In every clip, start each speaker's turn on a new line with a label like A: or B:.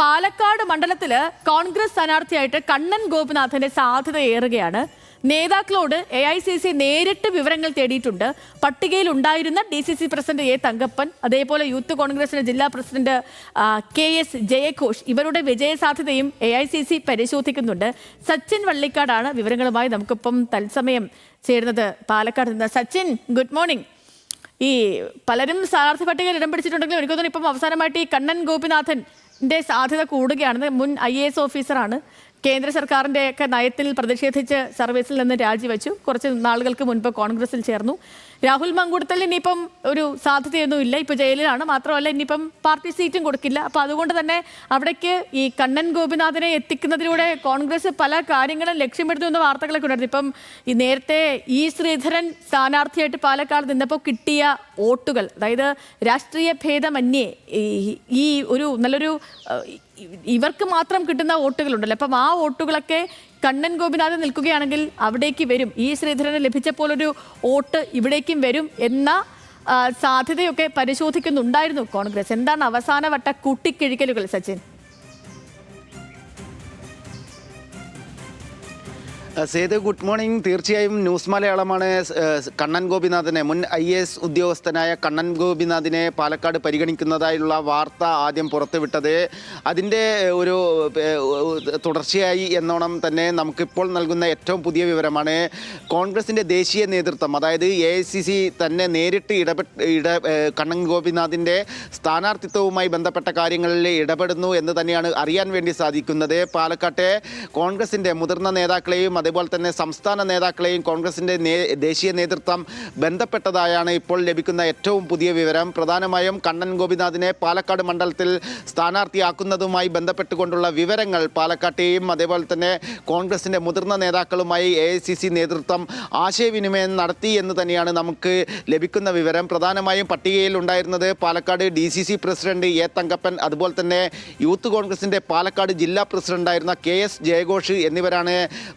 A: പാലക്കാട് മണ്ഡലത്തില് കോൺഗ്രസ് സ്ഥാനാർത്ഥിയായിട്ട് കണ്ണൻ ഗോപിനാഥന്റെ സാധ്യത ഏറുകയാണ്. നേതാക്കളോട് AICC നേരിട്ട് വിവരങ്ങൾ തേടിയിട്ടുണ്ട്. പട്ടികയിൽ ഉണ്ടായിരുന്ന DCC പ്രസിഡന്റ് A തങ്കപ്പൻ, അതേപോലെ യൂത്ത് കോൺഗ്രസിന്റെ ജില്ലാ പ്രസിഡന്റ് KS ജയഘോഷ്, ഇവരുടെ വിജയ സാധ്യതയും AICC പരിശോധിക്കുന്നുണ്ട്. സച്ചിൻ വള്ളിക്കാടാണ് വിവരങ്ങളുമായി നമുക്കിപ്പം തത്സമയം ചേരുന്നത് പാലക്കാട് നിന്ന്. Sachin, good morning. ഈ പലരും സ്ഥാനാർത്ഥി പട്ടികയിൽ ഇടം പിടിച്ചിട്ടുണ്ടെങ്കിലും എനിക്ക് തോന്നുന്നു ഇപ്പം അവസാനമായിട്ട് ഈ കണ്ണൻ ഗോപിനാഥന്റെ സാധ്യത കൂടുകയാണ്. മുൻ IAS ഓഫീസറാണ്. കേന്ദ്ര സർക്കാരിൻ്റെ ഒക്കെ നയത്തിൽ പ്രതിഷേധിച്ച് സർവീസിൽ നിന്ന് രാജിവെച്ചു. കുറച്ച് നാളുകൾക്ക് മുൻപ് കോൺഗ്രസിൽ ചേർന്നു. രാഹുൽ മങ്കൂട്ടത്തിൽ ഇനിയിപ്പം ഒരു സാധ്യതയൊന്നും ഇല്ല, ഇപ്പോൾ ജയിലിലാണ്. മാത്രമല്ല ഇനിയിപ്പം പാർട്ടി സീറ്റും കൊടുക്കില്ല. അപ്പോൾ അതുകൊണ്ട് തന്നെ അവിടേക്ക് ഈ കണ്ണൻ ഗോപിനാഥനെ എത്തിക്കുന്നതിലൂടെ കോൺഗ്രസ് പല കാര്യങ്ങളും ലക്ഷ്യമിടുന്ന വാർത്തകളൊക്കെ ഉണ്ടായിരുന്നു. ഇപ്പം ഈ നേരത്തെ ശ്രീധരൻ സ്ഥാനാർത്ഥിയായിട്ട് പാലക്കാട് നിന്നപ്പോൾ കിട്ടിയ വോട്ടുകൾ, അതായത് രാഷ്ട്രീയ ഭേദമന്യേ ഈ ഒരു നല്ലൊരു ഇവർക്ക് മാത്രം കിട്ടുന്ന വോട്ടുകളുണ്ടല്ലോ. അപ്പം ആ വോട്ടുകളൊക്കെ കണ്ണൻ ഗോപിനാഥൻ നിൽക്കുകയാണെങ്കിൽ അവിടേക്ക് വരും. ശ്രീധരന് ലഭിച്ച പോലൊരു വോട്ട് ഇവിടേക്കും വരും എന്ന സാധ്യതയൊക്കെ പരിശോധിക്കുന്നുണ്ടായിരുന്നു കോൺഗ്രസ്. എന്താണ് അവസാനവട്ട കൂട്ടിക്കിഴിക്കലുകൾ സച്ചിൻ?
B: Sethu, good morning. തീർച്ചയായും ന്യൂസ് മലയാളമാണ് കണ്ണൻ ഗോപിനാഥനെ, മുൻ IAS ഉദ്യോഗസ്ഥനായ കണ്ണൻ ഗോപിനാഥിനെ പാലക്കാട് പരിഗണിക്കുന്നതായുള്ള വാർത്ത ആദ്യം പുറത്തുവിട്ടത്. അതിൻ്റെ ഒരു തുടർച്ചയായി എന്നോണം തന്നെ നമുക്കിപ്പോൾ നൽകുന്ന ഏറ്റവും പുതിയ വിവരമാണ് കോൺഗ്രസിൻ്റെ ദേശീയ നേതൃത്വം, അതായത് AICC തന്നെ നേരിട്ട് കണ്ണൻ ഗോപിനാഥിൻ്റെ സ്ഥാനാർത്ഥിത്വവുമായി ബന്ധപ്പെട്ട കാര്യങ്ങളിൽ ഇടപെടുന്നു എന്ന് തന്നെയാണ് അറിയാൻ വേണ്ടി സാധിക്കുന്നത്. പാലക്കാട്ടെ കോൺഗ്രസിൻ്റെ മുതിർന്ന നേതാക്കളെയും അതേപോലെ തന്നെ സംസ്ഥാന നേതാക്കളെയും കോൺഗ്രസിൻ്റെ ദേശീയ നേതൃത്വം ബന്ധപ്പെട്ടതായാണ് ഇപ്പോൾ ലഭിക്കുന്ന ഏറ്റവും പുതിയ വിവരം. പ്രധാനമായും കണ്ണൻ ഗോപിനാഥിനെ പാലക്കാട് മണ്ഡലത്തിൽ സ്ഥാനാർത്ഥിയാക്കുന്നതുമായി ബന്ധപ്പെട്ടുകൊണ്ടുള്ള വിവരങ്ങൾ പാലക്കാട്ടെയും അതേപോലെ തന്നെ കോൺഗ്രസിൻ്റെ മുതിർന്ന നേതാക്കളുമായി AICC നേതൃത്വം ആശയവിനിമയം നടത്തി എന്ന് തന്നെയാണ് നമുക്ക് ലഭിക്കുന്ന വിവരം. പ്രധാനമായും പട്ടികയിൽ ഉണ്ടായിരുന്നത് Palakkad DCC president A Thankappan, അതുപോലെ തന്നെ യൂത്ത് കോൺഗ്രസിൻ്റെ പാലക്കാട് ജില്ലാ പ്രസിഡന്റായിരുന്ന KS ജയഘോഷ് എന്നിവരാണ്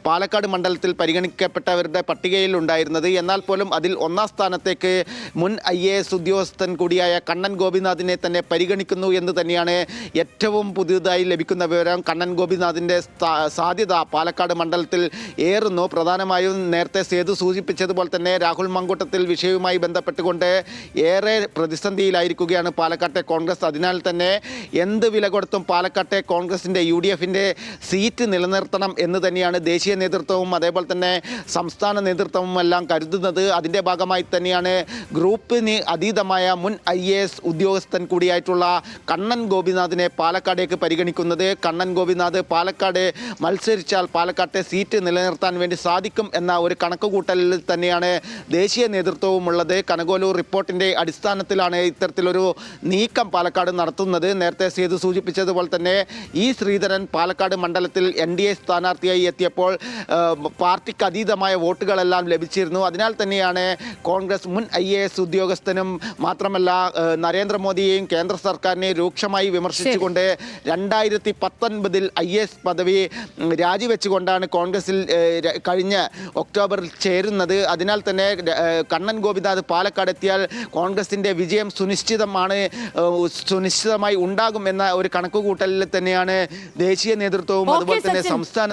B: പാലക്കാട് മണ്ഡലത്തിൽ പരിഗണിക്കപ്പെട്ടവരുടെ പട്ടികയിൽ ഉണ്ടായിരുന്നത്. എന്നാൽ പോലും അതിൽ ഒന്നാം സ്ഥാനത്തേക്ക് മുൻ IAS ഉദ്യോഗസ്ഥൻ കൂടിയായ കണ്ണൻ ഗോപിനാഥിനെ തന്നെ പരിഗണിക്കുന്നു എന്ന് തന്നെയാണ് ഏറ്റവും പുതിയതായി ലഭിക്കുന്ന വിവരം. കണ്ണൻ ഗോപിനാഥിൻ്റെ സാധ്യത പാലക്കാട് മണ്ഡലത്തിൽ ഏറുന്നു. പ്രധാനമായും നേരത്തെ സേതു സൂചിപ്പിച്ചതുപോലെ തന്നെ രാഹുൽ മങ്കൂട്ടത്തിൽ വിഷയവുമായി ബന്ധപ്പെട്ടുകൊണ്ട് ഏറെ പ്രതിസന്ധിയിലായിരിക്കുകയാണ് പാലക്കാട്ടെ കോൺഗ്രസ്. അതിനാൽ തന്നെ എന്ത് വില കൊടുത്തും പാലക്കാട്ടെ കോൺഗ്രസിൻ്റെ UDFൻ്റെ സീറ്റ് നിലനിർത്തണം എന്ന് തന്നെയാണ് ദേശീയ നേതൃത്വവും അതേപോലെ തന്നെ സംസ്ഥാന നേതൃത്വവും എല്ലാം കരുതുന്നത്. അതിൻ്റെ ഭാഗമായി തന്നെയാണ് ഗ്രൂപ്പിന് അതീതമായ മുൻ IAS ഉദ്യോഗസ്ഥൻ കൂടിയായിട്ടുള്ള കണ്ണൻ ഗോപിനാഥിനെ പാലക്കാടേക്ക് പരിഗണിക്കുന്നത്. കണ്ണൻ ഗോപിനാഥ് പാലക്കാട് മത്സരിച്ചാൽ പാലക്കാട്ടെ സീറ്റ് നിലനിർത്താൻ വേണ്ടി സാധിക്കും എന്ന ഒരു കണക്കുകൂട്ടലിൽ തന്നെയാണ് ദേശീയ നേതൃത്വവും ഉള്ളത്. കനകോലൂർ റിപ്പോർട്ടിൻ്റെ അടിസ്ഥാനത്തിലാണ് ഇത്തരത്തിലൊരു നീക്കം പാലക്കാട് നടത്തുന്നത്. നേരത്തെ സേതു സൂചിപ്പിച്ചതുപോലെ തന്നെ ശ്രീധരൻ പാലക്കാട് മണ്ഡലത്തിൽ NDA സ്ഥാനാർത്ഥിയായി എത്തിയപ്പോൾ പാർട്ടിക്ക് അതീതമായ വോട്ടുകളെല്ലാം ലഭിച്ചിരുന്നു. അതിനാൽ തന്നെയാണ് കോൺഗ്രസ് മുൻ IAS ഉദ്യോഗസ്ഥനും മാത്രമല്ല നരേന്ദ്രമോദിയെയും കേന്ദ്ര സർക്കാരിനെ രൂക്ഷമായി വിമർശിച്ചുകൊണ്ട് 2019 IAS പദവി രാജിവെച്ചുകൊണ്ടാണ് കോൺഗ്രസിൽ കഴിഞ്ഞ ഒക്ടോബറിൽ ചേരുന്നത്. അതിനാൽ തന്നെ കണ്ണൻ ഗോപിനാഥ് പാലക്കാട് എത്തിയാൽ കോൺഗ്രസിൻ്റെ വിജയം സുനിശ്ചിതമായി ഉണ്ടാകും എന്ന ഒരു കണക്കുകൂട്ടലിൽ തന്നെയാണ് ദേശീയ നേതൃത്വവും അതുപോലെ തന്നെ സംസ്ഥാന